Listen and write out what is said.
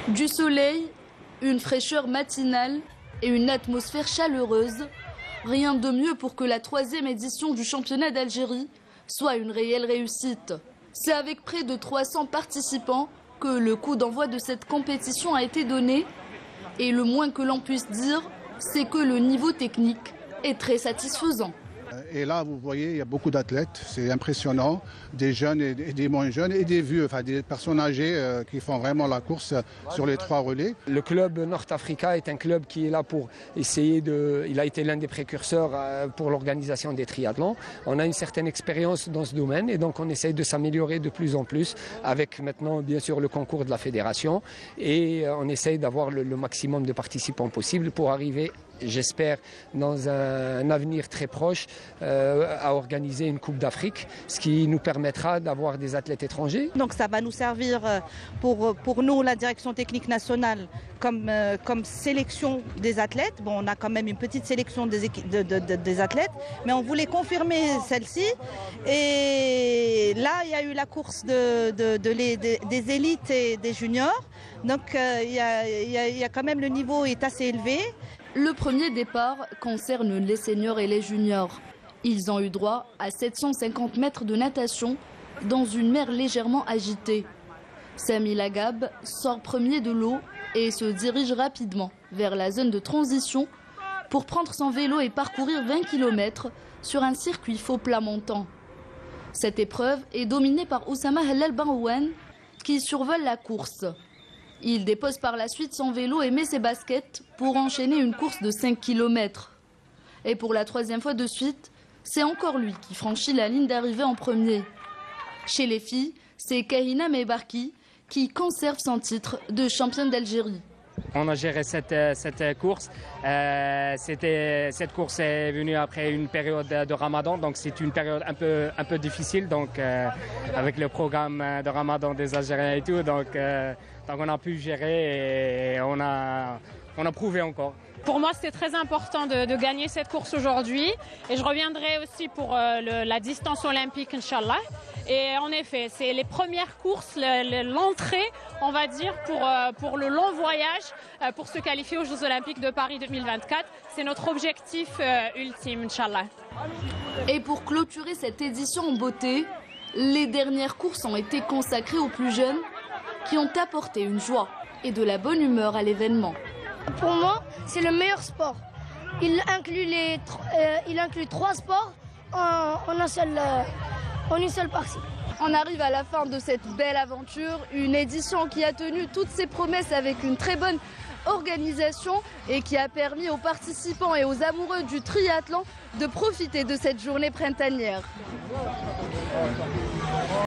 Du soleil, une fraîcheur matinale et une atmosphère chaleureuse. Rien de mieux pour que la 3e édition du championnat d'Algérie soit une réelle réussite. C'est avec près de 300 participants que le coup d'envoi de cette compétition a été donné. Et le moins que l'on puisse dire, c'est que le niveau technique est très satisfaisant. Et là, vous voyez, il y a beaucoup d'athlètes, c'est impressionnant, des jeunes et des moins jeunes et des vieux, enfin des personnes âgées qui font vraiment la course sur les 3 relais. Le club Nord Africa est un club qui est là pour essayer de... Il a été l'un des précurseurs pour l'organisation des triathlons. On a une certaine expérience dans ce domaine et donc on essaye de s'améliorer de plus en plus avec maintenant bien sûr le concours de la fédération et on essaye d'avoir le maximum de participants possible pour arriver, j'espère, dans un avenir très proche, à organiser une Coupe d'Afrique, ce qui nous permettra d'avoir des athlètes étrangers. Donc ça va nous servir pour nous, la direction technique nationale, comme sélection des athlètes. Bon, on a quand même une petite sélection des athlètes, mais on voulait confirmer celle-ci. Et là, il y a eu la course des élites et des juniors. Donc il y a quand même, le niveau est assez élevé. Le premier départ concerne les seniors et les juniors. Ils ont eu droit à 750 mètres de natation dans une mer légèrement agitée. Sami Lagab sort premier de l'eau et se dirige rapidement vers la zone de transition pour prendre son vélo et parcourir 20 km sur un circuit faux plat montant. Cette épreuve est dominée par Oussama Hellal Barouane qui survole la course. Il dépose par la suite son vélo et met ses baskets pour enchaîner une course de 5 km. Et pour la 3e fois de suite, c'est encore lui qui franchit la ligne d'arrivée en premier. Chez les filles, c'est Kahina Mebarki qui conserve son titre de championne d'Algérie. On a géré cette course. Cette course est venue après une période de Ramadan, donc c'est une période un peu difficile, donc avec le programme de Ramadan des Algériens et tout, donc on a pu gérer et on a prouvé encore. Pour moi, c'était très important de gagner cette course aujourd'hui et je reviendrai aussi pour la distance olympique, Inch'Allah. Et en effet, c'est les premières courses, l'entrée, on va dire, pour le long voyage, pour se qualifier aux Jeux Olympiques de Paris 2024. C'est notre objectif ultime, Inch'Allah. Et pour clôturer cette édition en beauté, les dernières courses ont été consacrées aux plus jeunes qui ont apporté une joie et de la bonne humeur à l'événement. Pour moi, c'est le meilleur sport. Il inclut 3 sports en une seule partie. On arrive à la fin de cette belle aventure, une édition qui a tenu toutes ses promesses avec une très bonne organisation et qui a permis aux participants et aux amoureux du triathlon de profiter de cette journée printanière.